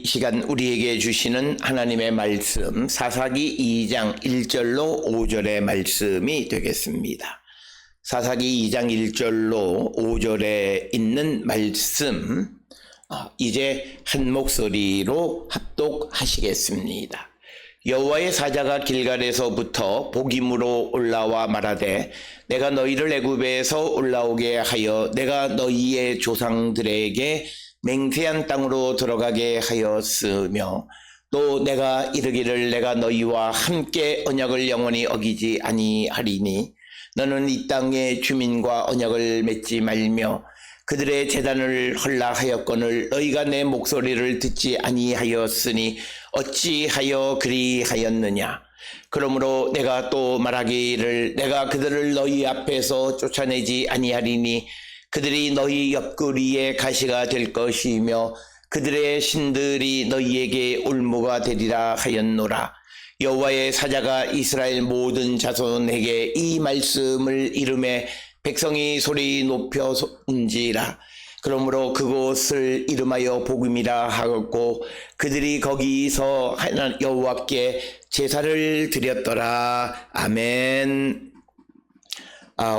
이 시간 우리에게 주시는 하나님의 말씀 사사기 2장 1절로 5절의 말씀이 되겠습니다. 사사기 2장 1절로 5절에 있는 말씀 이제 한 목소리로 합독하시겠습니다. 여호와의 사자가 길갈에서부터 복임으로 올라와 말하되 내가 너희를 애굽에서 올라오게 하여 내가 너희의 조상들에게 맹세한 땅으로 들어가게 하였으며 또 내가 이르기를 내가 너희와 함께 언약을 영원히 어기지 아니하리니 너는 이 땅의 주민과 언약을 맺지 말며 그들의 제단을 헐락하였거늘 너희가 내 목소리를 듣지 아니하였으니 어찌하여 그리하였느냐. 그러므로 내가 또 말하기를 내가 그들을 너희 앞에서 쫓아내지 아니하리니 그들이 너희 옆구리에 가시가 될 것이며 그들의 신들이 너희에게 올무가 되리라 하였노라. 여호와의 사자가 이스라엘 모든 자손에게 이 말씀을 이름에 백성이 소리 높여 운지라. 그러므로 그곳을 이름하여 복음이라 하고 그들이 거기서 여호와께 제사를 드렸더라. 아멘.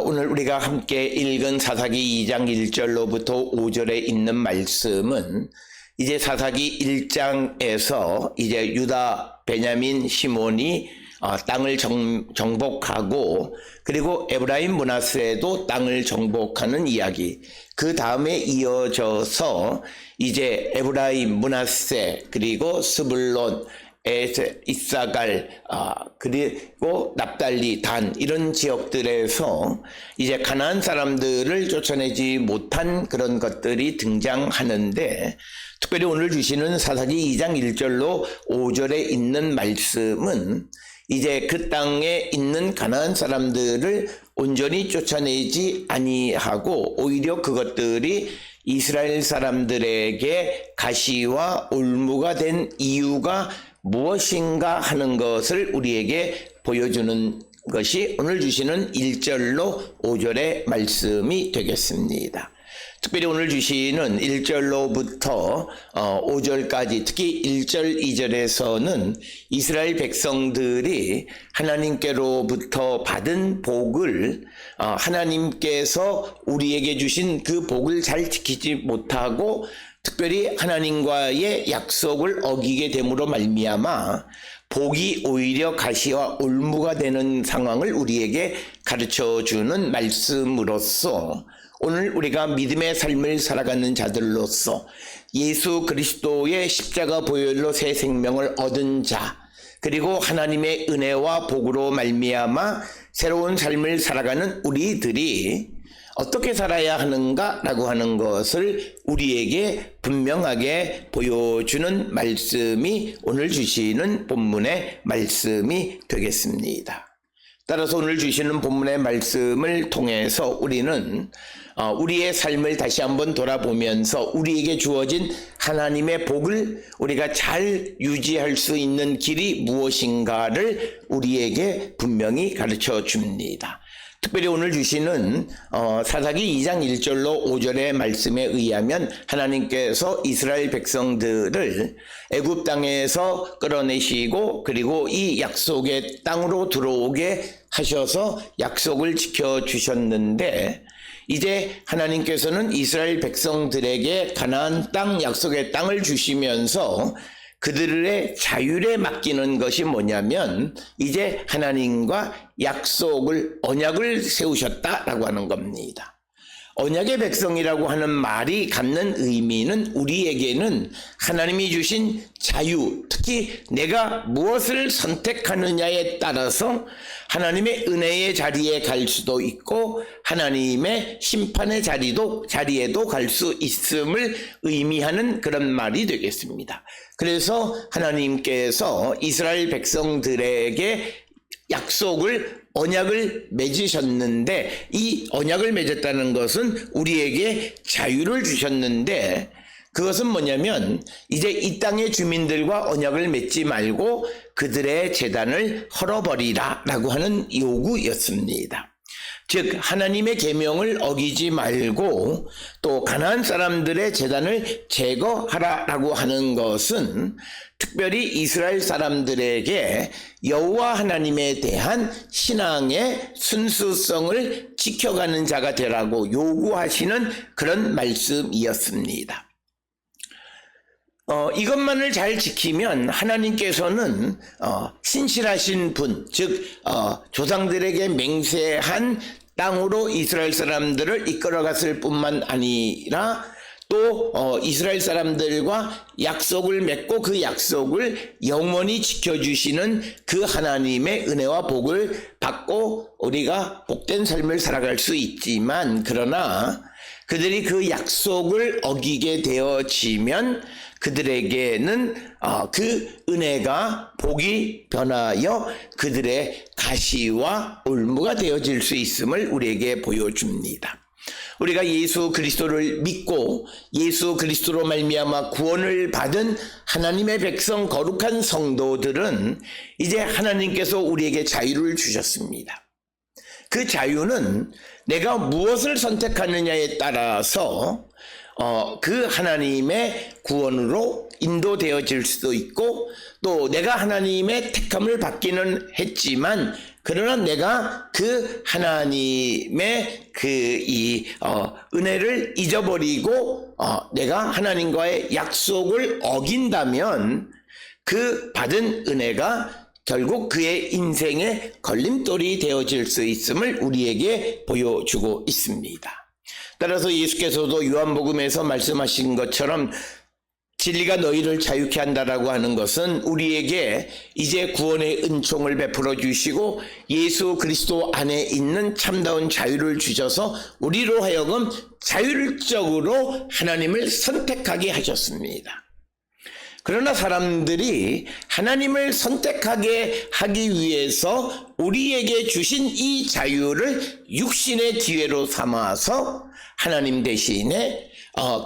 오늘 우리가 함께 읽은 사사기 2장 1절로부터 5절에 있는 말씀은 이제 사사기 1장에서 이제 유다, 베냐민, 시몬이 땅을 정복하고 그리고 에브라임 므낫세도 땅을 정복하는 이야기. 그 다음에 이어져서 이제 에브라임, 므낫세 그리고 스불론, 이사갈 그리고 납달리, 단 이런 지역들에서 이제 가나안 사람들을 쫓아내지 못한 그런 것들이 등장하는데 특별히 오늘 주시는 사사기 2장 1절로 5절에 있는 말씀은 이제 그 땅에 있는 가나안 사람들을 온전히 쫓아내지 아니하고 오히려 그것들이 이스라엘 사람들에게 가시와 올무가 된 이유가 무엇인가 하는 것을 우리에게 보여주는 것이 오늘 주시는 1절로 5절의 말씀이 되겠습니다. 특별히 오늘 주시는 1절로부터 5절까지 특히 1절, 2절에서는 이스라엘 백성들이 하나님께로부터 받은 복을 하나님께서 우리에게 주신 그 복을 잘 지키지 못하고 특별히 하나님과의 약속을 어기게 됨으로 말미암아 복이 오히려 가시와 올무가 되는 상황을 우리에게 가르쳐주는 말씀으로서 오늘 우리가 믿음의 삶을 살아가는 자들로서 예수 그리스도의 십자가 보혈로 새 생명을 얻은 자 그리고 하나님의 은혜와 복으로 말미암아 새로운 삶을 살아가는 우리들이 어떻게 살아야 하는가라고 하는 것을 우리에게 분명하게 보여주는 말씀이 오늘 주시는 본문의 말씀이 되겠습니다. 따라서 오늘 주시는 본문의 말씀을 통해서 우리는 우리의 삶을 다시 한번 돌아보면서 우리에게 주어진 하나님의 복을 우리가 잘 유지할 수 있는 길이 무엇인가를 우리에게 분명히 가르쳐 줍니다. 특별히 오늘 주시는 사사기 2장 1절로 5절의 말씀에 의하면 하나님께서 이스라엘 백성들을 애굽 땅에서 끌어내시고 그리고 이 약속의 땅으로 들어오게 하셔서 약속을 지켜주셨는데 이제 하나님께서는 이스라엘 백성들에게 가나안 땅 약속의 땅을 주시면서 그들의 자율에 맡기는 것이 뭐냐면 이제 하나님과 약속을 언약을 세우셨다라고 하는 겁니다. 언약의 백성이라고 하는 말이 갖는 의미는 우리에게는 하나님이 주신 자유, 특히 내가 무엇을 선택하느냐에 따라서 하나님의 은혜의 자리에 갈 수도 있고 하나님의 심판의 자리에도 갈 수 있음을 의미하는 그런 말이 되겠습니다. 그래서 하나님께서 이스라엘 백성들에게 언약을 맺으셨는데 이 언약을 맺었다는 것은 우리에게 자유를 주셨는데 그것은 뭐냐면 이제 이 땅의 주민들과 언약을 맺지 말고 그들의 제단을 헐어버리라 라고 하는 요구였습니다. 즉 하나님의 계명을 어기지 말고 또 가나안 사람들의 제단을 제거하라라고 하는 것은 특별히 이스라엘 사람들에게 여호와 하나님에 대한 신앙의 순수성을 지켜가는 자가 되라고 요구하시는 그런 말씀이었습니다. 이것만을 잘 지키면 하나님께서는 신실하신 분, 즉 조상들에게 맹세한 땅으로 이스라엘 사람들을 이끌어갔을 뿐만 아니라 또 이스라엘 사람들과 약속을 맺고 그 약속을 영원히 지켜주시는 그 하나님의 은혜와 복을 받고 우리가 복된 삶을 살아갈 수 있지만, 그러나 그들이 그 약속을 어기게 되어지면 그들에게는 그 은혜가 복이 변하여 그들의 가시와 올무가 되어질 수 있음을 우리에게 보여줍니다. 우리가 예수 그리스도를 믿고 예수 그리스도로 말미암아 구원을 받은 하나님의 백성 거룩한 성도들은 이제 하나님께서 우리에게 자유를 주셨습니다. 그 자유는 내가 무엇을 선택하느냐에 따라서 그 하나님의 구원으로 인도되어질 수도 있고, 또 내가 하나님의 택함을 받기는 했지만 그러나 내가 그 하나님의 은혜를 잊어버리고 내가 하나님과의 약속을 어긴다면 그 받은 은혜가 결국 그의 인생의 걸림돌이 되어질 수 있음을 우리에게 보여주고 있습니다. 따라서 예수께서도 요한복음에서 말씀하신 것처럼 진리가 너희를 자유케 한다라고 하는 것은 우리에게 이제 구원의 은총을 베풀어 주시고 예수 그리스도 안에 있는 참다운 자유를 주셔서 우리로 하여금 자율적으로 하나님을 선택하게 하셨습니다. 그러나 사람들이 하나님을 선택하게 하기 위해서 우리에게 주신 이 자유를 육신의 기회로 삼아서 하나님 대신에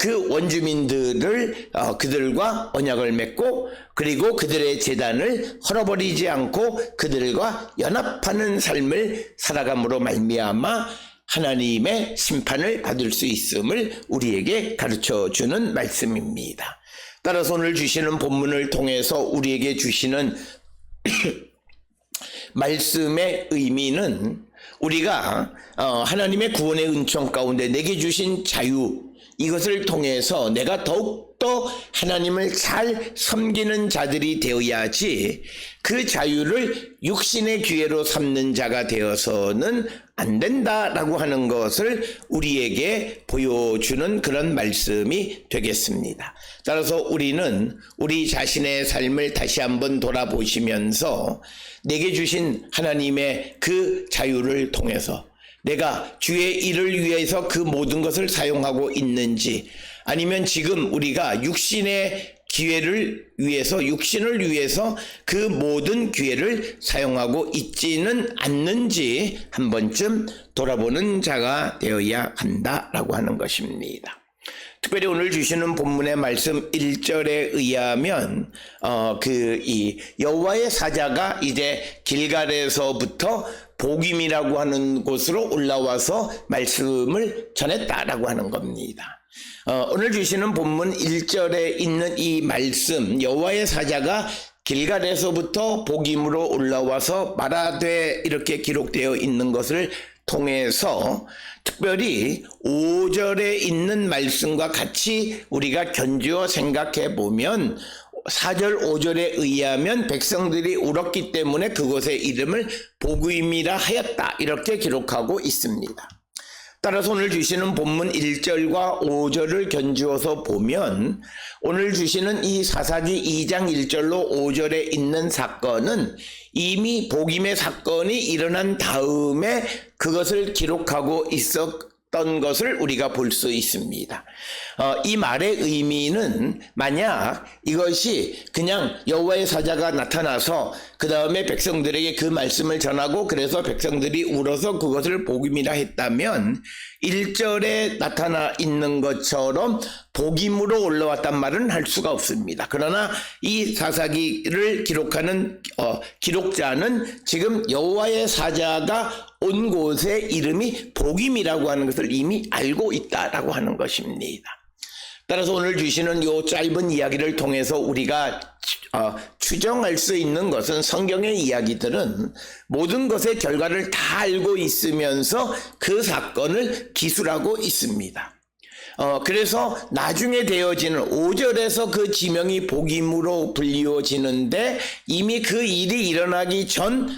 그 원주민들을 그들과 언약을 맺고 그리고 그들의 제단을 헐어버리지 않고 그들과 연합하는 삶을 살아감으로 말미암아 하나님의 심판을 받을 수 있음을 우리에게 가르쳐주는 말씀입니다. 따라서 오늘 주시는 본문을 통해서 우리에게 주시는 말씀의 의미는 우리가 하나님의 구원의 은총 가운데 내게 주신 자유, 이것을 통해서 내가 더욱더 하나님을 잘 섬기는 자들이 되어야지 그 자유를 육신의 기회로 삼는 자가 되어서는 안 된다라고 하는 것을 우리에게 보여주는 그런 말씀이 되겠습니다. 따라서 우리는 우리 자신의 삶을 다시 한번 돌아보시면서 내게 주신 하나님의 그 자유를 통해서 내가 주의 일을 위해서 그 모든 것을 사용하고 있는지, 아니면 지금 우리가 육신의 기회를 위해서, 육신을 위해서 그 모든 기회를 사용하고 있지는 않는지 한 번쯤 돌아보는 자가 되어야 한다라고 하는 것입니다. 특별히 오늘 주시는 본문의 말씀 1절에 의하면 이 여호와의 사자가 이제 길갈에서부터 복임이라고 하는 곳으로 올라와서 말씀을 전했다라고 하는 겁니다. 오늘 주시는 본문 1절에 있는 이 말씀, 여호와의 사자가 길갈에서부터 복임으로 올라와서 말하되 이렇게 기록되어 있는 것을 통해서 특별히 5절에 있는 말씀과 같이 우리가 견주어 생각해 보면 4절 5절에 의하면 백성들이 울었기 때문에 그곳의 이름을 복임이라 하였다, 이렇게 기록하고 있습니다. 따라서 오늘 주시는 본문 1절과 5절을 견주어서 보면 오늘 주시는 이 사사기 2장 1절로 5절에 있는 사건은 이미 복임의 사건이 일어난 다음에 그것을 기록하고 있었던 것을 우리가 볼 수 있습니다. 이 말의 의미는 만약 이것이 그냥 여호와의 사자가 나타나서 그 다음에 백성들에게 그 말씀을 전하고 그래서 백성들이 울어서 그것을 복임이라 했다면 1절에 나타나 있는 것처럼 복임으로 올라왔단 말은 할 수가 없습니다. 그러나 이 사사기를 기록하는 기록자는 지금 여호와의 사자가 온 곳의 이름이 복임이라고 하는 것을 이미 알고 있다라고 하는 것입니다. 따라서 오늘 주시는 이 짧은 이야기를 통해서 우리가 추정할 수 있는 것은 성경의 이야기들은 모든 것의 결과를 다 알고 있으면서 그 사건을 기술하고 있습니다. 그래서 나중에 되어지는 5절에서 그 지명이 복임으로 불리워지는데 이미 그 일이 일어나기 전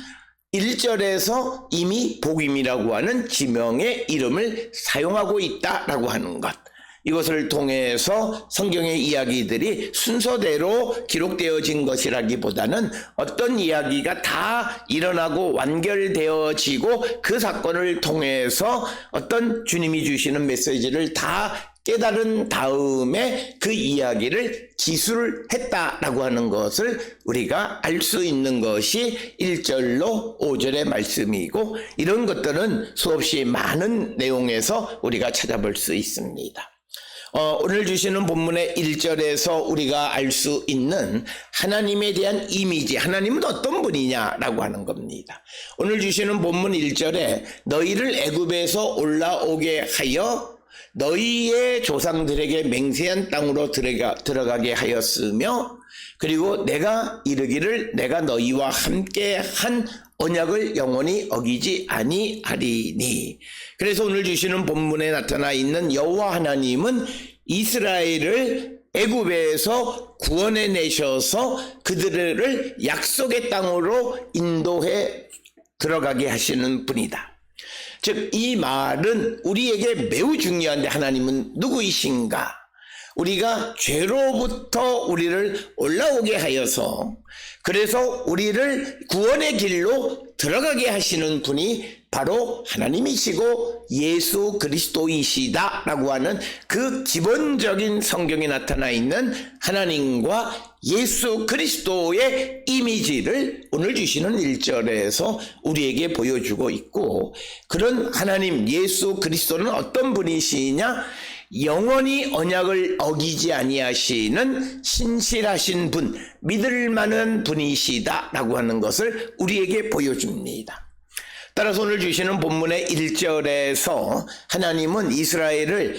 1절에서 이미 복임이라고 하는 지명의 이름을 사용하고 있다라고 하는 것. 이것을 통해서 성경의 이야기들이 순서대로 기록되어진 것이라기보다는 어떤 이야기가 다 일어나고 완결되어지고 그 사건을 통해서 어떤 주님이 주시는 메시지를 다 깨달은 다음에 그 이야기를 기술했다라고 하는 것을 우리가 알 수 있는 것이 1절로 5절의 말씀이고, 이런 것들은 수없이 많은 내용에서 우리가 찾아볼 수 있습니다. 오늘 주시는 본문의 1절에서 우리가 알 수 있는 하나님에 대한 이미지, 하나님은 어떤 분이냐라고 하는 겁니다. 오늘 주시는 본문 1절에 너희를 애굽에서 올라오게 하여 너희의 조상들에게 맹세한 땅으로 들어가게 하였으며, 그리고 내가 이르기를 내가 너희와 함께 한 언약을 영원히 어기지 아니하리니. 그래서 오늘 주시는 본문에 나타나 있는 여호와 하나님은 이스라엘을 애굽에서 구원해 내셔서 그들을 약속의 땅으로 인도해 들어가게 하시는 분이다. 즉, 이 말은 우리에게 매우 중요한데, 하나님은 누구이신가? 우리가 죄로부터 우리를 올라오게 하여서, 그래서 우리를 구원의 길로 들어가게 하시는 분이 바로 하나님이시고 예수 그리스도이시다라고 하는 그 기본적인 성경에 나타나 있는 하나님과 예수 그리스도의 이미지를 오늘 주시는 1절에서 우리에게 보여주고 있고, 그런 하나님 예수 그리스도는 어떤 분이시냐? 영원히 언약을 어기지 아니하시는 신실하신 분, 믿을 만한 분이시다라고 하는 것을 우리에게 보여줍니다. 따라서 오늘 주시는 본문의 1절에서 하나님은 이스라엘을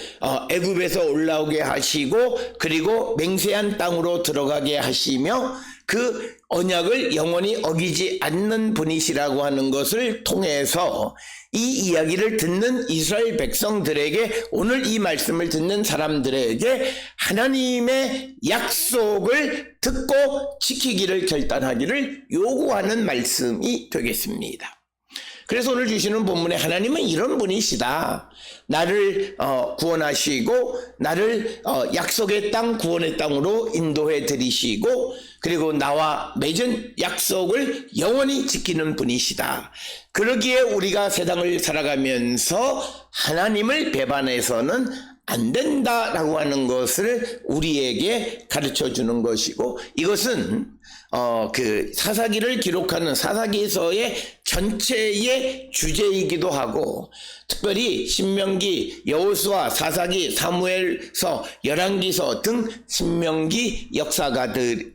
애굽에서 올라오게 하시고, 그리고 맹세한 땅으로 들어가게 하시며 그 언약을 영원히 어기지 않는 분이시라고 하는 것을 통해서 이 이야기를 듣는 이스라엘 백성들에게, 오늘 이 말씀을 듣는 사람들에게 하나님의 약속을 듣고 지키기를 결단하기를 요구하는 말씀이 되겠습니다. 그래서 오늘 주시는 본문에 하나님은 이런 분이시다. 나를 구원하시고 나를 약속의 땅, 구원의 땅으로 인도해 드리시고, 그리고 나와 맺은 약속을 영원히 지키는 분이시다. 그러기에 우리가 세상을 살아가면서 하나님을 배반해서는 안 된다라고 하는 것을 우리에게 가르쳐 주는 것이고, 이것은 그 사사기를 기록하는 사사기서의 전체의 주제이기도 하고, 특별히 신명기, 여호수아, 사사기, 사무엘서, 열왕기서 등 신명기 역사가들라고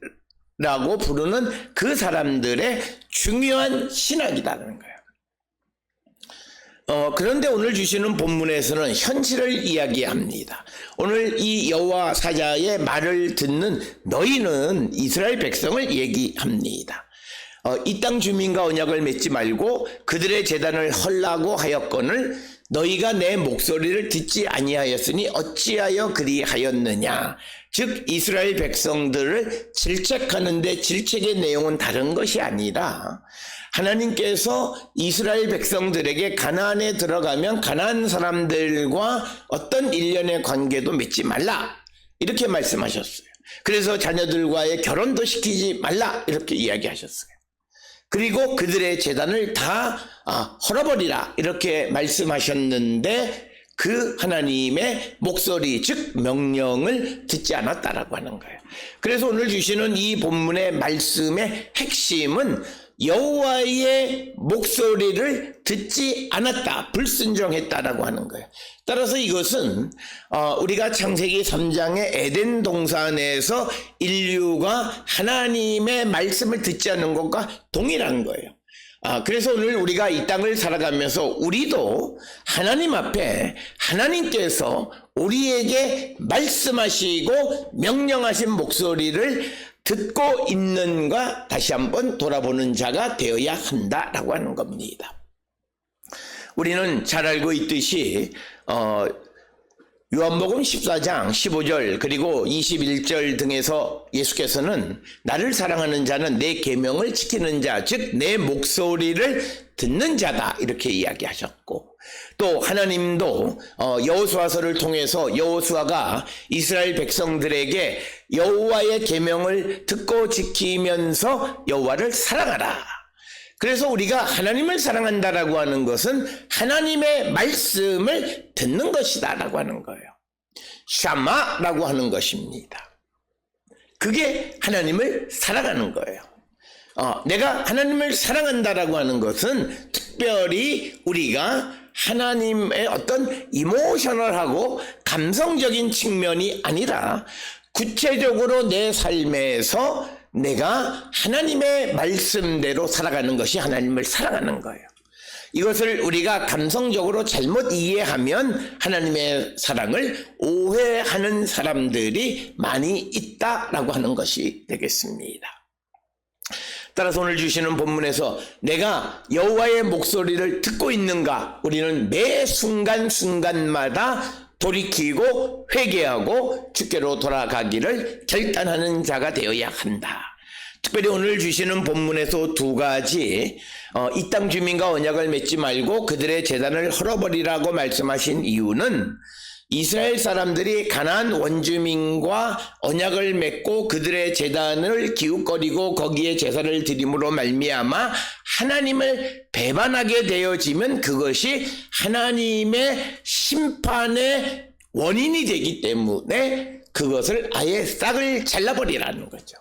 부르는 그 사람들의 중요한 신학이라는 거예요. 그런데 오늘 주시는 본문에서는 현실을 이야기합니다. 오늘 이 여호와 사자의 말을 듣는 너희는 이스라엘 백성을 얘기합니다. 이 땅 주민과 언약을 맺지 말고 그들의 제단을 헐라고 하였거늘 너희가 내 목소리를 듣지 아니하였으니 어찌하여 그리하였느냐. 즉 이스라엘 백성들을 질책하는데, 질책의 내용은 다른 것이 아니라 하나님께서 이스라엘 백성들에게 가나안에 들어가면 가나안 사람들과 어떤 일련의 관계도 맺지 말라, 이렇게 말씀하셨어요. 그래서 자녀들과의 결혼도 시키지 말라, 이렇게 이야기하셨어요. 그리고 그들의 제단을 다 헐어버리라, 이렇게 말씀하셨는데 그 하나님의 목소리, 즉 명령을 듣지 않았다라고 하는 거예요. 그래서 오늘 주시는 이 본문의 말씀의 핵심은 여호와의 목소리를 듣지 않았다, 불순종했다라고 하는 거예요. 따라서 이것은 우리가 창세기 3장의 에덴 동산에서 인류가 하나님의 말씀을 듣지 않는 것과 동일한 거예요. 그래서 오늘 우리가 이 땅을 살아가면서 우리도 하나님 앞에 하나님께서 우리에게 말씀하시고 명령하신 목소리를 듣고 있는가 다시 한번 돌아보는 자가 되어야 한다라고 하는 겁니다. 우리는 잘 알고 있듯이 요한복음 14장 15절 그리고 21절 등에서 예수께서는 나를 사랑하는 자는 내 계명을 지키는 자, 즉 내 목소리를 듣는 자다 이렇게 이야기하셨고, 또 하나님도 여호수아서를 통해서 여호수아가 이스라엘 백성들에게 여호와의 계명을 듣고 지키면서 여호와를 사랑하라. 그래서 우리가 하나님을 사랑한다라고 하는 것은 하나님의 말씀을 듣는 것이다라고 하는 거예요. 샤마라고 하는 것입니다. 그게 하나님을 사랑하는 거예요. 내가 하나님을 사랑한다라고 하는 것은 특별히 우리가 하나님의 어떤 이모셔널하고 감성적인 측면이 아니라 구체적으로 내 삶에서 내가 하나님의 말씀대로 살아가는 것이 하나님을 사랑하는 거예요. 이것을 우리가 감성적으로 잘못 이해하면 하나님의 사랑을 오해하는 사람들이 많이 있다라고 하는 것이 되겠습니다. 따라서 오늘 주시는 본문에서 내가 여호와의 목소리를 듣고 있는가, 우리는 매 순간순간마다 돌이키고 회개하고 주께로 돌아가기를 결단하는 자가 되어야 한다. 특별히 오늘 주시는 본문에서 두 가지 이 땅 주민과 언약을 맺지 말고 그들의 제단을 헐어버리라고 말씀하신 이유는 이스라엘 사람들이 가나안 원주민과 언약을 맺고 그들의 제단을 기웃거리고 거기에 제사를 드림으로 말미암아 하나님을 배반하게 되어지면 그것이 하나님의 심판의 원인이 되기 때문에 그것을 아예 싹을 잘라버리라는 거죠.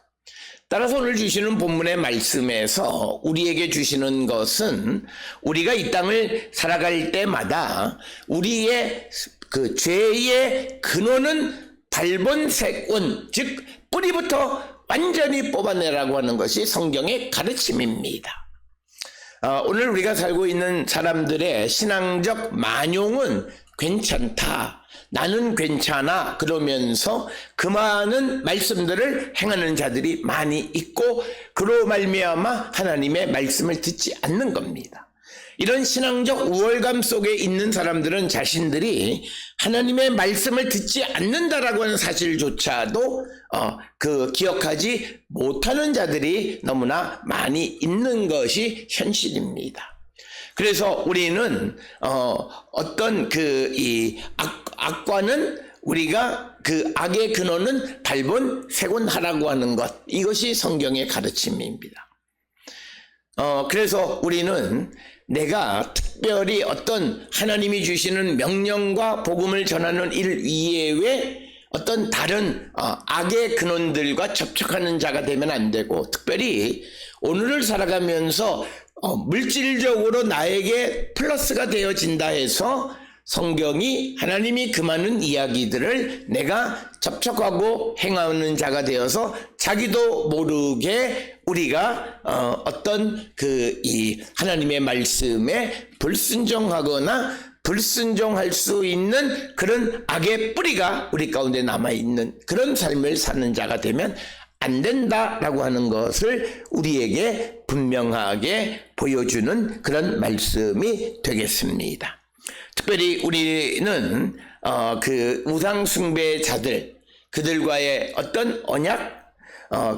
따라서 오늘 주시는 본문의 말씀에서 우리에게 주시는 것은 우리가 이 땅을 살아갈 때마다 우리의 그 죄의 근원은 발본색원, 즉 뿌리부터 완전히 뽑아내라고 하는 것이 성경의 가르침입니다. 오늘 우리가 살고 있는 사람들의 신앙적 만용은 괜찮다, 나는 괜찮아 그러면서 그 많은 말씀들을 행하는 자들이 많이 있고 그로 말미암아 하나님의 말씀을 듣지 않는 겁니다. 이런 신앙적 우월감 속에 있는 사람들은 자신들이 하나님의 말씀을 듣지 않는다라고 하는 사실조차도 기억하지 못하는 자들이 너무나 많이 있는 것이 현실입니다. 그래서 우리는 어떤 이 악과는 우리가 그 악의 근원은 발본색원하라고 하는 것, 이것이 성경의 가르침입니다. 그래서 우리는 내가 특별히 어떤 하나님이 주시는 명령과 복음을 전하는 일 이외에 어떤 다른 악의 근원들과 접촉하는 자가 되면 안 되고, 특별히 오늘을 살아가면서 물질적으로 나에게 플러스가 되어진다 해서 성경이 하나님이 그 많은 이야기들을 내가 접촉하고 행하는 자가 되어서 자기도 모르게 우리가 어떤 이 하나님의 말씀에 불순종하거나 불순종할 수 있는 그런 악의 뿌리가 우리 가운데 남아있는 그런 삶을 사는 자가 되면 안 된다라고 하는 것을 우리에게 분명하게 보여주는 그런 말씀이 되겠습니다. 특별히 우리는 그 우상 숭배자들, 그들과의 어떤 언약,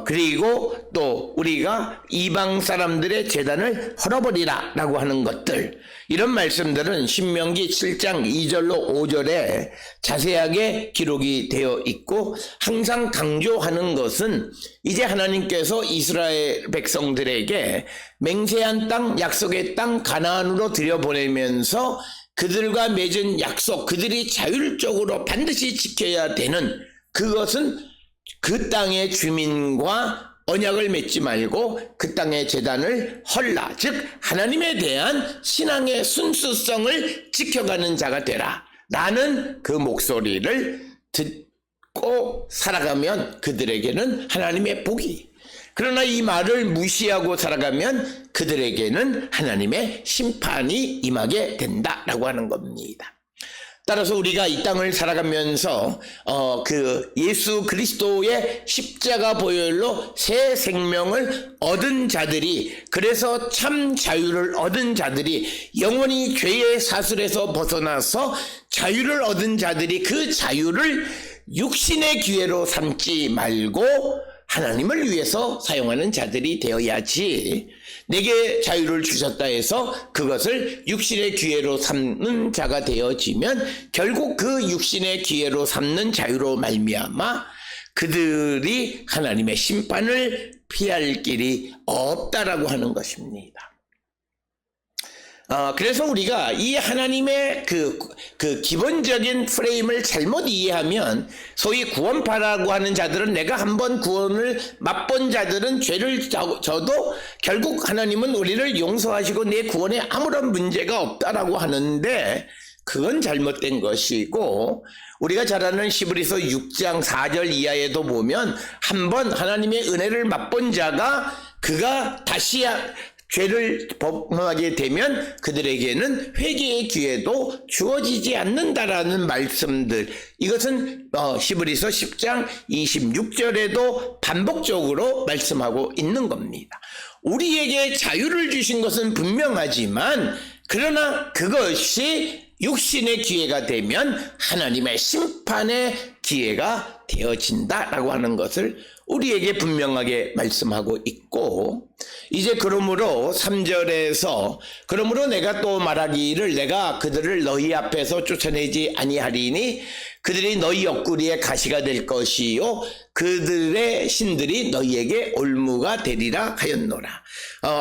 그리고 또 우리가 이방 사람들의 제단을 헐어버리라 라고 하는 것들, 이런 말씀들은 신명기 7장 2절로 5절에 자세하게 기록이 되어 있고, 항상 강조하는 것은 이제 하나님께서 이스라엘 백성들에게 맹세한 땅, 약속의 땅 가나안으로 들여보내면서 그들과 맺은 약속, 그들이 자율적으로 반드시 지켜야 되는 그것은 그 땅의 주민과 언약을 맺지 말고 그 땅의 제단을 헐라, 즉 하나님에 대한 신앙의 순수성을 지켜가는 자가 되라. 나는 그 목소리를 듣고 살아가면 그들에게는 하나님의 복이, 그러나 이 말을 무시하고 살아가면 그들에게는 하나님의 심판이 임하게 된다라고 하는 겁니다. 따라서 우리가 이 땅을 살아가면서 그 예수 그리스도의 십자가 보혈로 새 생명을 얻은 자들이, 그래서 참 자유를 얻은 자들이, 영원히 죄의 사슬에서 벗어나서 자유를 얻은 자들이 그 자유를 육신의 기회로 삼지 말고 하나님을 위해서 사용하는 자들이 되어야지, 내게 자유를 주셨다 해서 그것을 육신의 기회로 삼는 자가 되어지면 결국 그 육신의 기회로 삼는 자유로 말미암아 그들이 하나님의 심판을 피할 길이 없다라고 하는 것입니다. 그래서 우리가 이 하나님의 그 기본적인 프레임을 잘못 이해하면, 소위 구원파라고 하는 자들은 내가 한번 구원을 맛본 자들은 죄를 져도 결국 하나님은 우리를 용서하시고 내 구원에 아무런 문제가 없다라고 하는데, 그건 잘못된 것이고, 우리가 잘 아는 히브리서 6장 4절 이하에도 보면 한번 하나님의 은혜를 맛본 자가 그가 다시 죄를 범하게 되면 그들에게는 회개의 기회도 주어지지 않는다라는 말씀들, 이것은 히브리서 10장 26절에도 반복적으로 말씀하고 있는 겁니다. 우리에게 자유를 주신 것은 분명하지만, 그러나 그것이 육신의 기회가 되면 하나님의 심판의 기회가 되어진다라고 하는 것을 우리에게 분명하게 말씀하고 있고, 이제 그러므로 3절에서 그러므로 내가 또 말하기를 내가 그들을 너희 앞에서 쫓아내지 아니하리니 그들이 너희 옆구리에 가시가 될 것이요 그들의 신들이 너희에게 올무가 되리라 하였노라.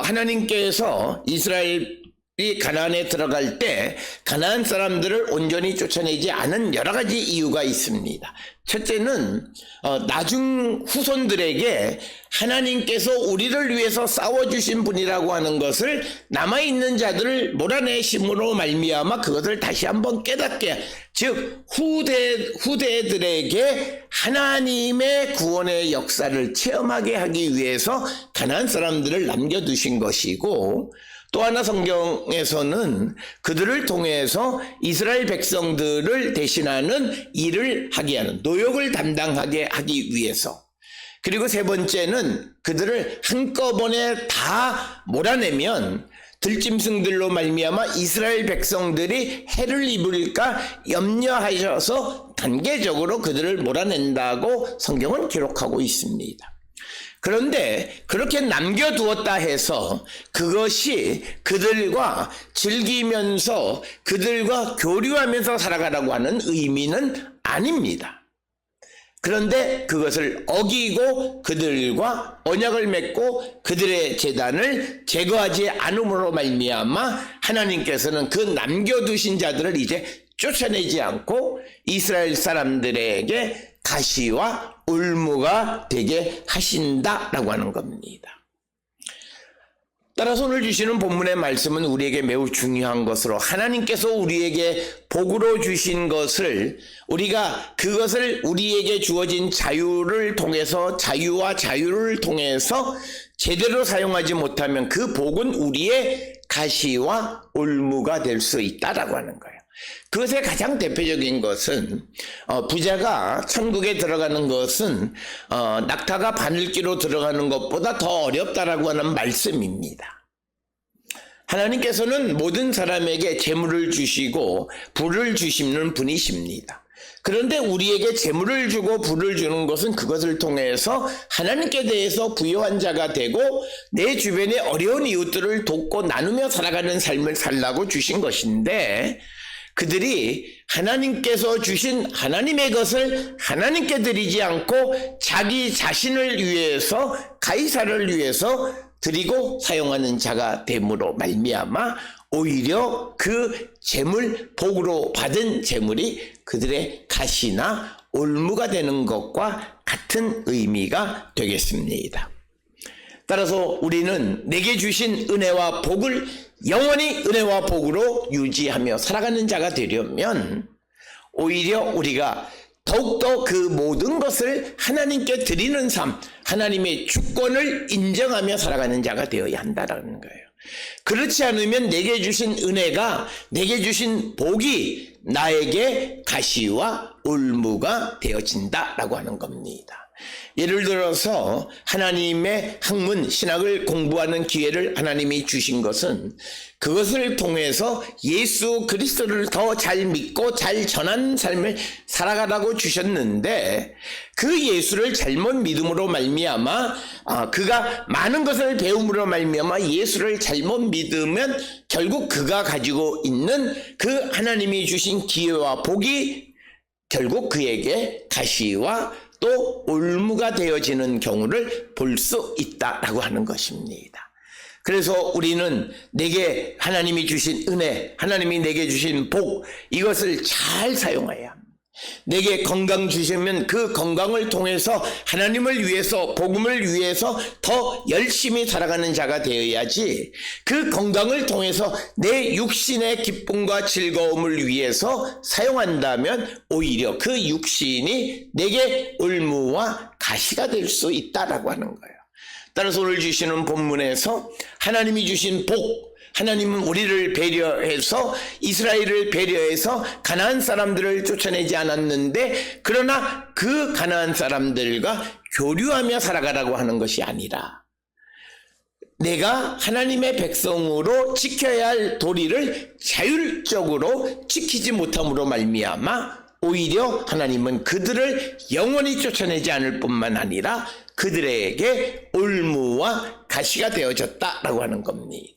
하나님께서 이스라엘이 가나안에 들어갈 때 가나안 사람들을 온전히 쫓아내지 않은 여러 가지 이유가 있습니다. 첫째는 나중 후손들에게 하나님께서 우리를 위해서 싸워주신 분이라고 하는 것을 남아있는 자들을 몰아내심으로 말미암아 그것을 다시 한번 깨닫게, 즉 후대들에게 하나님의 구원의 역사를 체험하게 하기 위해서 가나안 사람들을 남겨두신 것이고, 또 하나 성경에서는 그들을 통해서 이스라엘 백성들을 대신하는 일을 하게 하는, 노역을 담당하게 하기 위해서, 그리고 세 번째는 그들을 한꺼번에 다 몰아내면 들짐승들로 말미암아 이스라엘 백성들이 해를 입을까 염려하셔서 단계적으로 그들을 몰아낸다고 성경은 기록하고 있습니다. 그런데 그렇게 남겨두었다 해서 그것이 그들과 즐기면서 그들과 교류하면서 살아가라고 하는 의미는 아닙니다. 그런데 그것을 어기고 그들과 언약을 맺고 그들의 제단을 제거하지 않음으로 말미암아 하나님께서는 그 남겨두신 자들을 이제 쫓아내지 않고 이스라엘 사람들에게 가시와 올무가 되게 하신다라고 하는 겁니다. 따라서 오늘 주시는 본문의 말씀은 우리에게 매우 중요한 것으로, 하나님께서 우리에게 복으로 주신 것을 우리가 그것을 우리에게 주어진 자유를 통해서, 자유와 자유를 통해서 제대로 사용하지 못하면 그 복은 우리의 가시와 올무가 될 수 있다라고 하는 거예요. 그것의 가장 대표적인 것은 부자가 천국에 들어가는 것은 낙타가 바늘기로 들어가는 것보다 더 어렵다라고 하는 말씀입니다. 하나님께서는 모든 사람에게 재물을 주시고 부를 주시는 분이십니다. 그런데 우리에게 재물을 주고 부를 주는 것은 그것을 통해서 하나님께 대해서 부요한 자가 되고 내 주변의 어려운 이웃들을 돕고 나누며 살아가는 삶을 살라고 주신 것인데, 그들이 하나님께서 주신 하나님의 것을 하나님께 드리지 않고 자기 자신을 위해서, 가이사를 위해서 드리고 사용하는 자가 됨으로 말미암아 오히려 그 재물, 복으로 받은 재물이 그들의 가시나 올무가 되는 것과 같은 의미가 되겠습니다. 따라서 우리는 내게 주신 은혜와 복을 영원히 은혜와 복으로 유지하며 살아가는 자가 되려면 오히려 우리가 더욱더 그 모든 것을 하나님께 드리는 삶, 하나님의 주권을 인정하며 살아가는 자가 되어야 한다는 거예요. 그렇지 않으면 내게 주신 은혜가, 내게 주신 복이 나에게 가시와 올무가 되어진다라고 하는 겁니다. 예를 들어서 하나님의 학문, 신학을 공부하는 기회를 하나님이 주신 것은 그것을 통해서 예수 그리스도를 더 잘 믿고 잘 전하는 삶을 살아가라고 주셨는데, 그 예수를 잘못 믿음으로 말미암아 그가 많은 것을 배움으로 말미암아 예수를 잘못 믿으면 결국 그가 가지고 있는 그 하나님이 주신 기회와 복이 결국 그에게 가시와 또 올무가 되어지는 경우를 볼 수 있다라고 하는 것입니다. 그래서 우리는 내게 하나님이 주신 은혜, 하나님이 내게 주신 복, 이것을 잘 사용해야 합니다. 내게 건강 주시면 그 건강을 통해서 하나님을 위해서, 복음을 위해서 더 열심히 살아가는 자가 되어야지, 그 건강을 통해서 내 육신의 기쁨과 즐거움을 위해서 사용한다면 오히려 그 육신이 내게 올무와 가시가 될 수 있다라고 하는 거예요. 따라서 오늘 주시는 본문에서 하나님이 주신 복, 하나님은 우리를 배려해서, 이스라엘을 배려해서 가나안 사람들을 쫓아내지 않았는데, 그러나 그 가나안 사람들과 교류하며 살아가라고 하는 것이 아니라 내가 하나님의 백성으로 지켜야 할 도리를 자율적으로 지키지 못함으로 말미암아 오히려 하나님은 그들을 영원히 쫓아내지 않을 뿐만 아니라 그들에게 올무와 가시가 되어졌다라고 하는 겁니다.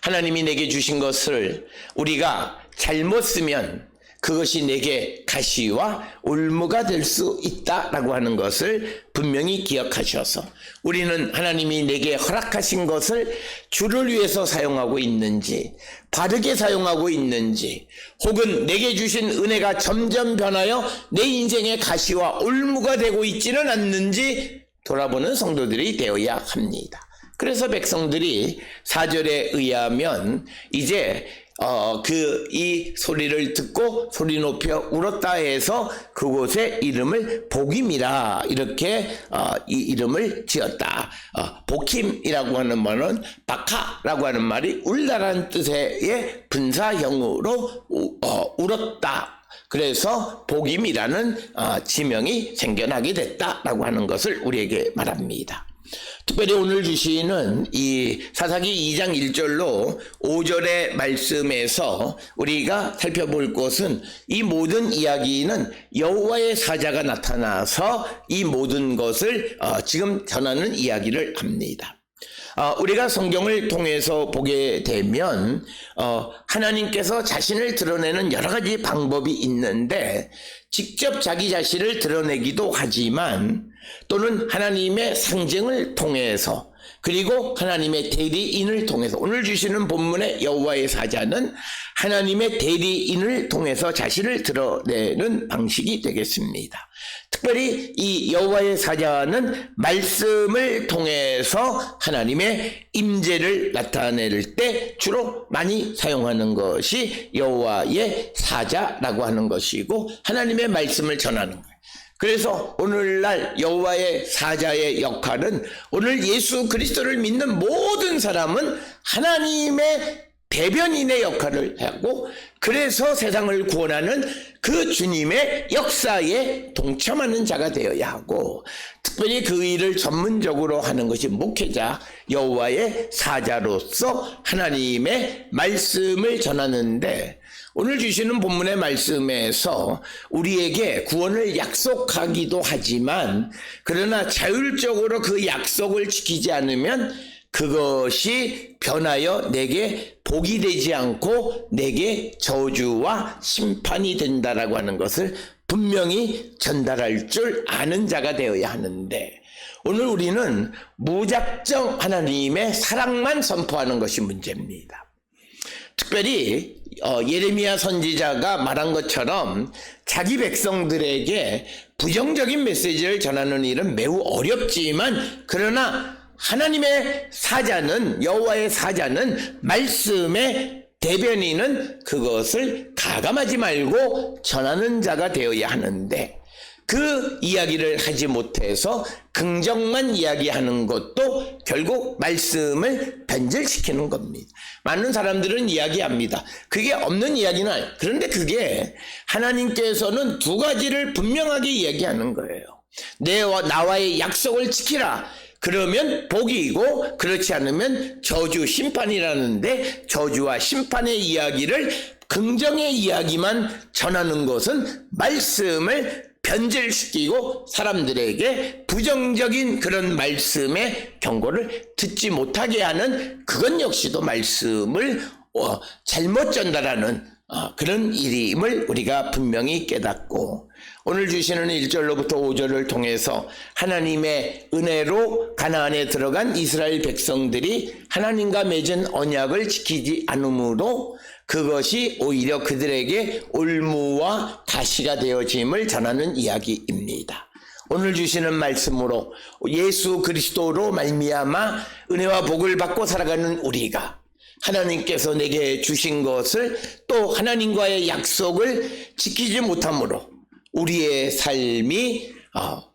하나님이 내게 주신 것을 우리가 잘못 쓰면 그것이 내게 가시와 올무가 될 수 있다라고 하는 것을 분명히 기억하셔서, 우리는 하나님이 내게 허락하신 것을 주를 위해서 사용하고 있는지, 바르게 사용하고 있는지, 혹은 내게 주신 은혜가 점점 변하여 내 인생의 가시와 올무가 되고 있지는 않는지 돌아보는 성도들이 되어야 합니다. 그래서 백성들이 4절에 의하면 이제 이 소리를 듣고 소리 높여 울었다 해서 그곳의 이름을 복임이라 이렇게 이 이름을 지었다. 복힘이라고 하는 말은 바카라고 하는 말이 울다라는 뜻의 분사형으로 울었다. 그래서 복임이라는 지명이 생겨나게 됐다라고 하는 것을 우리에게 말합니다. 특별히 오늘 주시는 이 사사기 2장 1절로 5절의 말씀에서 우리가 살펴볼 것은, 이 모든 이야기는 여호와의 사자가 나타나서 이 모든 것을 지금 전하는 이야기를 합니다. 우리가 성경을 통해서 보게 되면 하나님께서 자신을 드러내는 여러 가지 방법이 있는데, 직접 자기 자신을 드러내기도 하지만 또는 하나님의 상징을 통해서, 그리고 하나님의 대리인을 통해서, 오늘 주시는 본문의 여호와의 사자는 하나님의 대리인을 통해서 자신을 드러내는 방식이 되겠습니다. 특별히 이 여호와의 사자는 말씀을 통해서 하나님의 임재를 나타낼 때 주로 많이 사용하는 것이 여호와의 사자라고 하는 것이고, 하나님의 말씀을 전하는 거예요. 그래서 오늘날 여호와의 사자의 역할은, 오늘 예수 그리스도를 믿는 모든 사람은 하나님의 대변인의 역할을 하고, 그래서 세상을 구원하는 그 주님의 역사에 동참하는 자가 되어야 하고, 특별히 그 일을 전문적으로 하는 것이 목회자, 여호와의 사자로서 하나님의 말씀을 전하는데, 오늘 주시는 본문의 말씀에서 우리에게 구원을 약속하기도 하지만, 그러나 자율적으로 그 약속을 지키지 않으면 그것이 변하여 내게 복이 되지 않고 내게 저주와 심판이 된다라고 하는 것을 분명히 전달할 줄 아는 자가 되어야 하는데, 오늘 우리는 무작정 하나님의 사랑만 선포하는 것이 문제입니다. 특별히 예레미야 선지자가 말한 것처럼 자기 백성들에게 부정적인 메시지를 전하는 일은 매우 어렵지만, 그러나 하나님의 사자는, 여호와의 사자는 말씀에 대변인은 그것을 가감하지 말고 전하는 자가 되어야 하는데, 그 이야기를 하지 못해서 긍정만 이야기하는 것도 결국 말씀을 변질시키는 겁니다. 많은 사람들은 이야기합니다. 그게 없는 이야기는 아니에요. 그런데 그게 하나님께서는 두 가지를 분명하게 이야기하는 거예요. 나와의 약속을 지키라. 그러면 복이고, 그렇지 않으면 저주, 심판이라는데, 저주와 심판의 이야기를, 긍정의 이야기만 전하는 것은 말씀을 변질시키고 사람들에게 부정적인 그런 말씀의 경고를 듣지 못하게 하는, 그건 역시도 말씀을 잘못 전달하는 그런 일임을 우리가 분명히 깨닫고, 오늘 주시는 1절로부터 5절을 통해서 하나님의 은혜로 가나안에 들어간 이스라엘 백성들이 하나님과 맺은 언약을 지키지 않으므로 그것이 오히려 그들에게 올무와 가시가 되어짐을 전하는 이야기입니다. 오늘 주시는 말씀으로 예수 그리스도로 말미암아 은혜와 복을 받고 살아가는 우리가 하나님께서 내게 주신 것을, 또 하나님과의 약속을 지키지 못함으로 우리의 삶이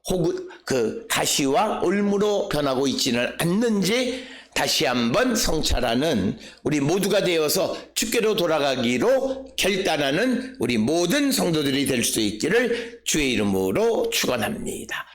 혹은 그 가시와 올무로 변하고 있지는 않는지 다시 한번 성찰하는 우리 모두가 되어서 주께로 돌아가기로 결단하는 우리 모든 성도들이 될 수 있기를 주의 이름으로 축원합니다.